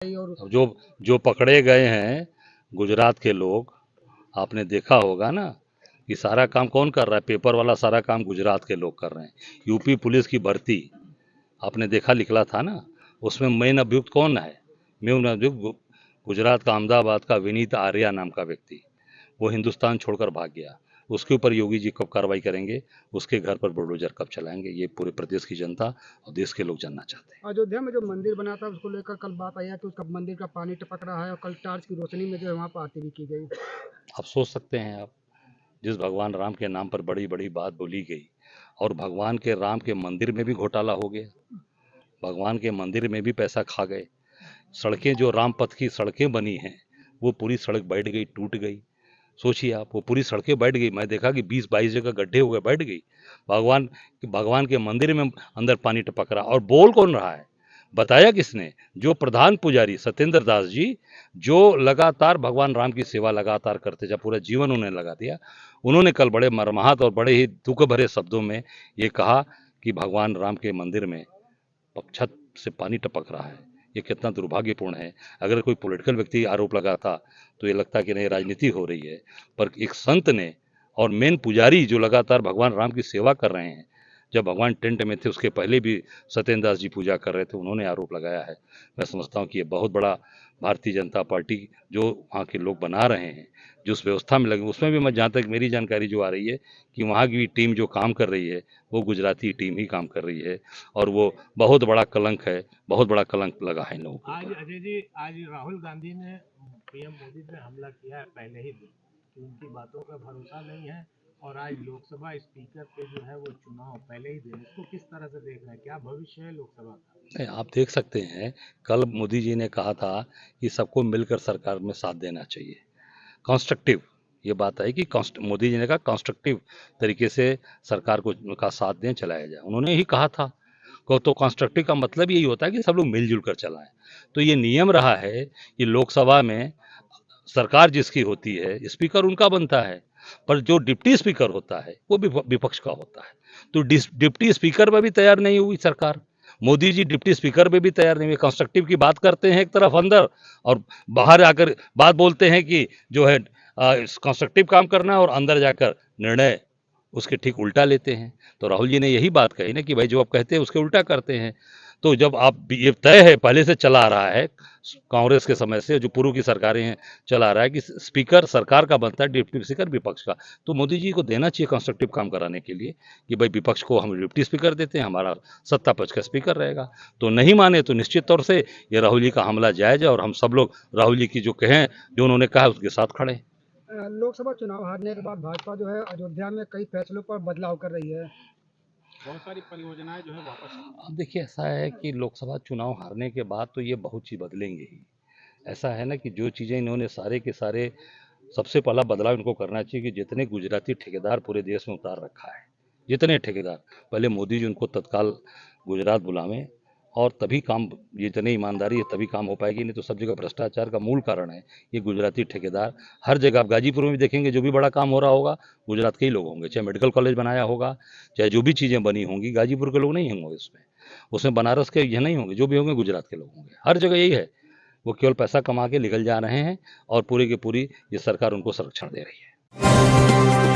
और अब जो जो पकड़े गए हैं गुजरात के लोग, आपने देखा होगा ना कि सारा काम कौन कर रहा है? पेपर वाला सारा काम गुजरात के लोग कर रहे हैं। यूपी पुलिस की भर्ती आपने देखा, निकला था ना, उसमें मेन अभियुक्त कौन है? मेन अभियुक्त गुजरात का अहमदाबाद का विनीत आर्या नाम का व्यक्ति, वो हिंदुस्तान छोड़कर भाग गया। उसके ऊपर योगी जी कब कार्रवाई करेंगे, उसके घर पर बुलडोजर कब चलाएंगे, ये पूरे प्रदेश की जनता और देश के लोग जानना चाहते हैं। अयोध्या में जो मंदिर बना था उसको लेकर कल बात आई है कि उसका मंदिर का पानी टपक रहा है और कल टार्च की रोशनी में जो है वहाँ पर आरती भी की गई। आप सोच सकते हैं, आप जिस भगवान राम के नाम पर बड़ी बड़ी बात बोली गई और भगवान के राम के मंदिर में भी घोटाला हो गया, भगवान के मंदिर में भी पैसा खा गए। सड़कें जो राम पथ की सड़कें बनी हैं, वो पूरी सड़क बैठ गई, टूट गई। सोचिए आप, वो पूरी सड़कें बैठ गई। मैं देखा कि 20-22 जगह गड्ढे हो गए, बैठ गई। भगवान के मंदिर में अंदर पानी टपक रहा, और बोल कौन रहा है? बताया किसने? जो प्रधान पुजारी सत्येंद्र दास जी, जो लगातार भगवान राम की सेवा लगातार करते जा, पूरा जीवन उन्होंने लगा दिया, उन्होंने कल बड़े मर्माहत और बड़े ही दुख भरे शब्दों में ये कहा कि भगवान राम के मंदिर में छत से पानी टपक रहा है। ये कितना दुर्भाग्यपूर्ण है। अगर कोई पॉलिटिकल व्यक्ति आरोप लगाता तो ये लगता कि नहीं, राजनीति हो रही है, पर एक संत ने और मेन पुजारी जो लगातार भगवान राम की सेवा कर रहे हैं, जब भगवान टेंट में थे उसके पहले भी सत्येंद्र दास जी पूजा कर रहे थे, उन्होंने आरोप लगाया है। मैं समझता हूँ कि ये बहुत बड़ा भारतीय जनता पार्टी जो वहाँ के लोग बना रहे हैं, जो उस व्यवस्था में लगे, उसमें भी मैं, जहाँ तक मेरी जानकारी जो आ रही है कि वहाँ की टीम जो काम कर रही है वो गुजराती टीम ही काम कर रही है, और वो बहुत बड़ा कलंक है, बहुत बड़ा कलंक लगा है इन लोगों को। आज अजय जी, आज राहुल गांधी ने पीएम मोदी पे हमला किया है पहले ही दिन कि उनकी बातों का भरोसा नहीं है, और आज लोकसभा स्पीकर पे जो है वो चुनाव पहले ही दिन, इसको किस तरह से देख रहे हैं? क्या भविष्य है लोकसभा का? नहीं, आप देख सकते हैं, कल मोदी जी ने कहा था कि सबको मिलकर सरकार में साथ देना चाहिए, कंस्ट्रक्टिव। ये बात है कि मोदी जी ने कहा कंस्ट्रक्टिव तरीके से सरकार को का साथ दें, चलाया जाए, उन्होंने ही कहा था। को तो कंस्ट्रक्टिव का मतलब यही होता है कि सब लोग मिलजुल कर चलाएं। तो ये नियम रहा है कि लोकसभा में सरकार जिसकी होती है, स्पीकर उनका बनता है, पर जो डिप्टी स्पीकर होता है वो भी विपक्ष का होता है। तो डिप्टी स्पीकर में भी तैयार नहीं हुई सरकार, मोदी जी डिप्टी स्पीकर में भी तैयार नहीं हुए। कंस्ट्रक्टिव की बात करते हैं एक तरफ अंदर, और बाहर आकर बात बोलते हैं कि जो है कंस्ट्रक्टिव काम करना है, और अंदर जाकर निर्णय उसके ठीक उल्टा लेते हैं। तो राहुल जी ने यही बात कही ना कि भाई जो आप कहते हैं उसके उल्टा करते हैं। तो जब आप, ये तय है, पहले से चला आ रहा है, कांग्रेस के समय से जो पूर्व की सरकारें हैं चला आ रहा है कि स्पीकर सरकार का बनता है, डिप्टी स्पीकर विपक्ष का। तो मोदी जी को देना चाहिए कंस्ट्रक्टिव काम कराने के लिए कि भाई विपक्ष को हम डिप्टी स्पीकर देते हैं, हमारा सत्ता पक्ष का स्पीकर रहेगा। तो नहीं माने तो निश्चित तौर से ये राहुल जी का हमला जायज है, और हम सब लोग राहुल जी की जो कहें, जो उन्होंने कहा उसके साथ खड़े हैं। लोकसभा चुनाव हारने के बाद भाजपा जो है अयोध्या में कई फैसलों पर बदलाव कर रही है। बहुत सारी परियोजनाएं जो है वापस। अब देखिए, ऐसा है कि लोकसभा चुनाव हारने के बाद तो ये बहुत चीज़ बदलेंगे ही। ऐसा है ना कि जो चीज़ें इन्होंने सारे के सारे, सबसे पहला बदलाव इनको करना चाहिए कि जितने गुजराती ठेकेदार पूरे देश में उतार रखा है, जितने ठेकेदार, पहले मोदी जी उनको तत्काल गुजरात बुलावें, और तभी काम, जितनी ईमानदारी है तभी काम हो पाएगी। नहीं तो सब जगह भ्रष्टाचार का मूल कारण है ये गुजराती ठेकेदार। हर जगह आप गाजीपुर में भी देखेंगे, जो भी बड़ा काम हो रहा होगा गुजरात के ही लोग होंगे, चाहे मेडिकल कॉलेज बनाया होगा, चाहे जो भी चीज़ें बनी होंगी, गाजीपुर के लोग नहीं होंगे उसमें, उसमें बनारस के ये नहीं होंगे, जो भी होंगे गुजरात के लोग होंगे। हर जगह यही है, वो केवल पैसा कमा के निकल जा रहे हैं, और पूरी की पूरी ये सरकार उनको संरक्षण दे रही है।